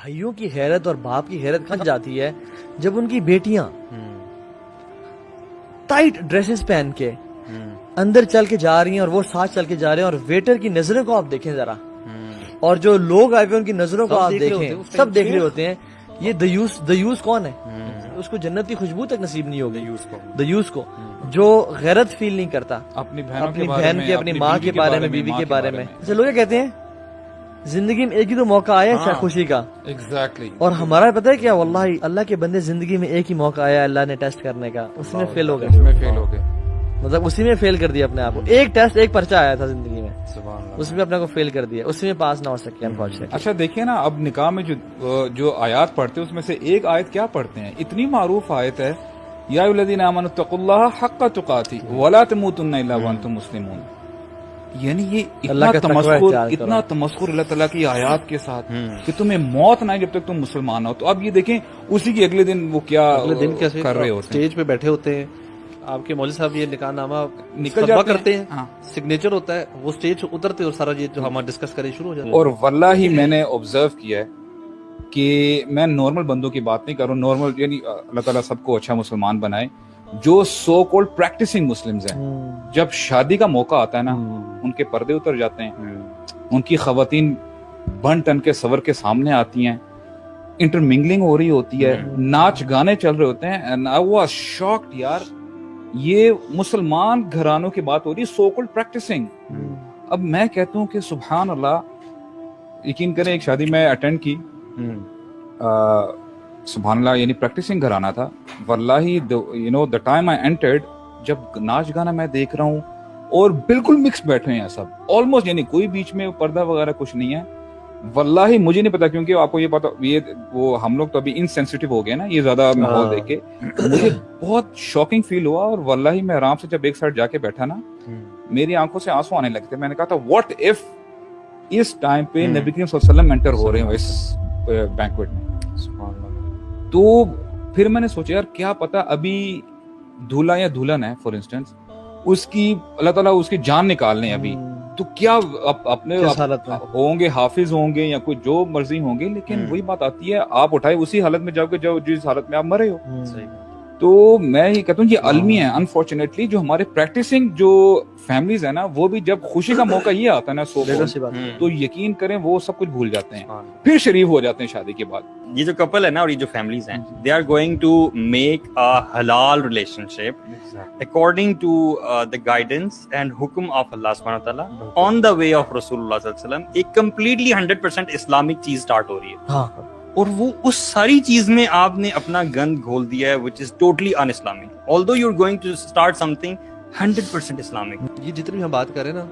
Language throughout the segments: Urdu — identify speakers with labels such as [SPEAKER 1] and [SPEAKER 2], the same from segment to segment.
[SPEAKER 1] بھائیوں کی غیرت اور باپ کی غیرت کھنچ جاتی ہے جب ان کی بیٹیاں ٹائٹ ڈریسز پہن کے اندر چل کے جا رہی ہیں اور وہ ساتھ چل کے جا رہے ہیں، اور ویٹر کی نظروں کو آپ دیکھیں ذرا، اور جو لوگ آئے ہوئے ان کی نظروں کو آپ دیکھیں، سب دیکھ رہے ہوتے ہیں یہ دیوس کون ہے؟ اس کو جنت کی خوشبو تک نصیب نہیں ہوگی، دیوس کو جو غیرت فیل نہیں کرتا اپنی بہن کے، اپنی ماں کے بارے میں، بیوی کے بارے میں۔ اچھا، لوگ کیا کہتے ہیں زندگی میں ایک ہی تو موقع آیا ہے خوشی کا، اور ہمارا پتہ ہے کیا، واللہ اللہ کے بندے زندگی میں ایک ہی موقع آیا اللہ نے ٹیسٹ کرنے کا، اس میں فیل ہو گئے، مطلب اسی میں فیل کر دیا اپنے آپ کو۔ ایک ٹیسٹ، ایک پرچہ آیا تھا زندگی میں، اس میں اپنے کو فیل کر دیا، اسی میں پاس نہ ہو سکے انفارچونیٹلی۔
[SPEAKER 2] اچھا دیکھیں نا، اب نکاح میں جو آیات پڑھتے ہیں اس میں سے ایک آیت کیا پڑھتے ہیں، اتنی معروف آیت ہے، یا ایھا الذین آمنوا اتقوا اللہ حق تقاتہ ولا تموتن الا وانتم مسلمون۔ یعنی یہ اتنا تمسخر اللہ تعالیٰ کی آیات کے ساتھ کہ تمہیں موت نہ آئے جب تک تم مسلمان ہو۔ تو اب یہ دیکھیں اسی کے اگلے دن وہ کیا کر رہے ہوتے ہیں،
[SPEAKER 3] اسٹیج پہ بیٹھے ہوتے ہیں، آپ کے مولوی صاحب یہ نکاح نامہ نکل جمع کرتے ہیں، سگنیچر ہوتا ہے، وہ اسٹیج اترتے اور سارا یہ جو ہم ڈسکس کرے شروع ہو جاتا ہے۔
[SPEAKER 2] اور واللہ میں نے آبزرو کیا ہے کہ میں نارمل بندوں کی بات نہیں کر رہا ہوں، نارمل یعنی اللہ تعالیٰ سب کو اچھا مسلمان بنائے، جو سو کولڈ پریکٹسنگ مسلمز ہیں، جب شادی کا موقع آتا ہے نا، ان کے پردے اتر جاتے ہیں، ان کی خواتین بن ٹن کے سور کے سامنے آتی ہیں، انٹرمنگلنگ ہو رہی ہوتی ہے، ناچ گانے چل رہے ہوتے ہیں، and I was shocked یار، یہ مسلمان گھرانوں کی بات ہو رہی ہے، سو کولڈ پریکٹسنگ۔ اب میں کہتا ہوں کہ سبحان اللہ، یقین کریں ایک شادی میں اٹینڈ کی، سبحان اللہ، یعنی پریکٹسنگ گھرانہ تھا، واللہ you know the time I entered, جب ناچ گانا میں دیکھ رہا ہوں اور بالکل مکس بیٹھے ہیں سب، آلموسٹ یعنی کوئی بیچ میں پردہ وغیرہ کچھ نہیں ہے۔ واللہ مجھے نہیں پتا، کیونکہ آپ کو یہ پتا، یہ وہ ہم لوگ تو ابھی انسینسٹیو ہو گئے نا یہ زیادہ ماحول دیکھ کے، مجھے بہت شاکنگ فیل ہوا، اور واللہ میں آرام سے جب ایک سائڈ جا کے بیٹھا نا، میری آنکھوں سے آنسو آنے لگتے، میں نے کہا تھا واٹ اف اس ٹائم پہ نبی کریم صلی اللہ علیہ وسلم انٹر ہو رہے ہیں اس بینکویٹ میں۔ تو پھر میں نے سوچا یار کیا پتا ابھی دولہا یا دلہن ہے فار انسٹنس، اس کی اللہ تعالیٰ اس کی جان نکالنے ابھی، تو کیا اپنے ہوں گے، حافظ ہوں گے یا کوئی جو مرضی ہوں گے، لیکن وہی بات آتی ہے آپ اٹھائے اسی حالت میں جاؤ گے جس حالت میں آپ مرے ہو۔ تو میں یہ کہتا ہوں یہ المی ہے انفارچونیٹلی، جو ہمارے پریکٹسنگ جو فیملیز ہیں نا، وہ بھی جب خوشی کا موقع یہ آتا ہے نا تو یقین کریں وہ سب کچھ بھول جاتے ہیں، پھر شریف ہو جاتے ہیں شادی کے بعد۔
[SPEAKER 4] یہ جو کپل ہے نا اور یہ جو فیملیز ہیں، they are going to make a حلال relationship according to the guidance and حکم آف اللہ سبحانہ وتعالیٰ آن دا وے آف رسول اللہ صلی اللہ علیہ وسلم۔ ایک کمپلیٹلی 100% اسلامک چیز اسٹارٹ ہو رہی ہے، اور وہ اس ساری چیز میں آپ نے اپنا گند گھول دیا ہے which is totally un-Islamic although you're going to start something 100% Islamic۔
[SPEAKER 3] یہ جتنی بھی ہم بات کر رہے ہیں نا،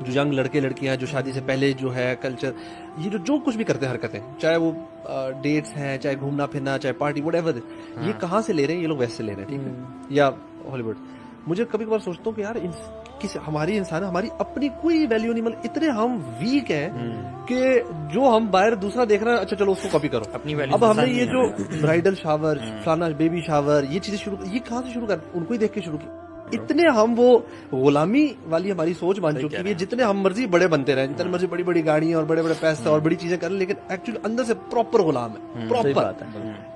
[SPEAKER 3] جو ینگ لڑکے لڑکیاں جو شادی سے پہلے جو ہے کلچر، یہ جو کچھ بھی کرتے ہیں حرکتیں، چاہے وہ ڈیٹس ہیں، چاہے گھومنا پھرنا، چاہے پارٹی وٹ ایور، یہ کہاں سے لے رہے ہیں؟ یہ لوگ ویسٹ سے لے رہے ہیں، ٹھیک ہے، یا ہالی ووڈ۔ مجھے کبھی کبھار سوچتا ہوں کہ یار ہماری انسان، ہماری اپنی کوئی ویلیو نہیں، مطلب اتنے ہم ویک ہیں کہ جو ہم باہر دوسرا دیکھ رہے ہیں، اچھا چلو اس کو کاپی کرو اپنی ویلیو۔ اب ہم نے یہ جو برائڈل شاور، فلانا بیبی شاور، یہ چیزیں شروع، یہ کہاں سے شروع کر، ان کو ہی دیکھ کے شروع کی۔ اتنے ہم وہ غلامی والی ہماری سوچ بن چکی ہے، جتنے ہم مرضی بڑے بنتے رہے، جتنے مرضی بڑی بڑی گاڑیاں اور بڑے بڑے پیسے اور بڑی چیزیں کریں، لیکن ایکچولی اندر سے پراپر غلام ہے، پراپر،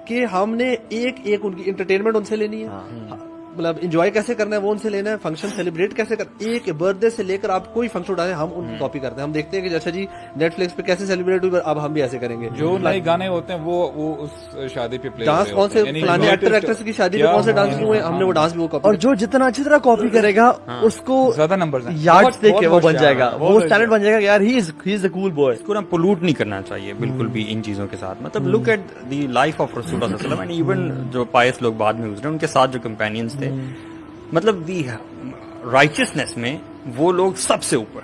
[SPEAKER 3] کہ ہم نے ایک ایک ان کی انٹرٹینمنٹ ان سے لینی ہے، مطلب انجوائے کیسے کرنا ہے وہ ان سے لینا ہے، فنکشن سیلیبریٹ کیسے کرنا، ایک برتھ ڈے سے لے کر آپ کوئی فنکشن اٹھائیں ہم ان کی کاپی کرتے ہیں۔ ہم دیکھتے ہیں کہ اچھا جی نیٹ فلکس پہ کیسے سیلیبریٹ ہوئی، اب ہم بھی ایسے کریں گے۔
[SPEAKER 2] جو نئے گانے ہوتے ہیں وہ اس شادی پہ پلے
[SPEAKER 3] ڈانس کون سے فلانے ایکٹر ایکٹریس کی شادی میں کون سے ڈانس ہوئے، ہم نے وہ ڈانس بھی وہ کاپی،
[SPEAKER 1] اور جو جتنا اچھی طرح کاپی کرے گا اس کو
[SPEAKER 2] زیادہ نمبرز ہیں،
[SPEAKER 1] یارڈ دیکھ کے وہ بن جائے گا، وہ اسٹینڈرڈ بن جائے گا، یار ہی از اے کول بوائے۔
[SPEAKER 4] اس کو نا پولوٹ نہیں کرنا چاہیے بالکل بھی ان چیزوں کے ساتھ۔ مطلب look at the life of رسول اللہ صلی اللہ علیہ وسلم، اینڈ ایون جو پائس لوگ بعد میں گزرے ان کے ساتھ جو کمپینینز تھے، مطلب دی رائچسنس میں وہ لوگ سب سے اوپر،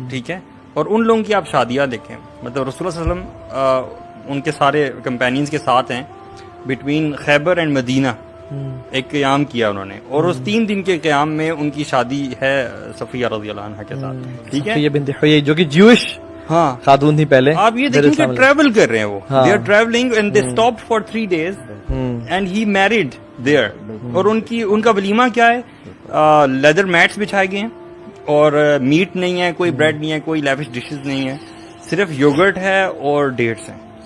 [SPEAKER 4] ٹھیک ہے۔ اور ان لوگوں کی آپ شادیاں دیکھیں، مطلب رسول اللہ صلی اللہ علیہ وسلم ان کے سارے کمپینینز کے ساتھ ہیں، بٹوین خیبر اینڈ مدینہ ایک قیام کیا انہوں نے، اور اس 3 دن کے قیام میں ان کی شادی ہے صفیہ رضی اللہ عنہا کے ساتھ، ٹھیک ہے،
[SPEAKER 1] صفیہ بنت حیی جو کہ جیوش خاتون تھی پہلے۔
[SPEAKER 4] آپ یہ دیکھیں کہ ٹریول کر رہے ہیں، وہ they are travelling and they stopped for 3 days and he married there, اور ان کا ولیمہ کیا ہے، لیدر میٹس بچھائے گئے ہیں، اور میٹ نہیں ہے، کوئی بریڈ نہیں ہے، کوئی لیوش ڈشز نہیں ہے، صرف یوگرٹ ہے اور ڈیٹس ہیں،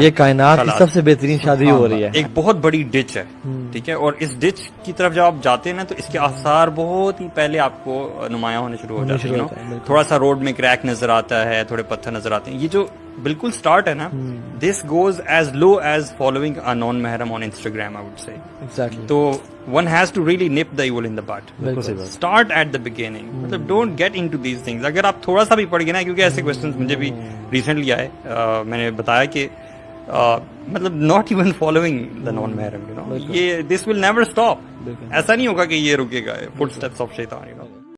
[SPEAKER 1] یہ کائنات کی سب سے بہترین شادی ہو رہی ہے.
[SPEAKER 4] ایک بہت بڑی ڈچ ہے, ٹھیک ہے, اور اس ڈچ کی طرف جب آپ جاتے ہیں نا تو اس کے آثار بہت ہی پہلے آپ کو نمایاں ہونے شروع ہو جاتے ہیں. تھوڑا سا روڈ میں کریک نظر آتا ہے, تھوڑے پتھر نظر آتے ہیں. یہ جو بالکل سٹارٹ ہے نا, this goes as low as following a non محرم on Instagram, I would say.
[SPEAKER 1] Exactly.
[SPEAKER 4] تو one has to really nip the evil in the bud. Start at the beginning, مطلب don't get into these things. اگر آپ تھوڑا سا بھی پڑھ گئے نا, کیونکہ ایسے کوسچنس مجھے بھی ریسنٹلی آئے, میں نے بتایا کہ مطلب not even following the non محرم, یہ دس ول نیور اسٹاپ. ایسا نہیں ہوگا کہ یہ رکے گا. فٹ اسٹیپس آف شیطان,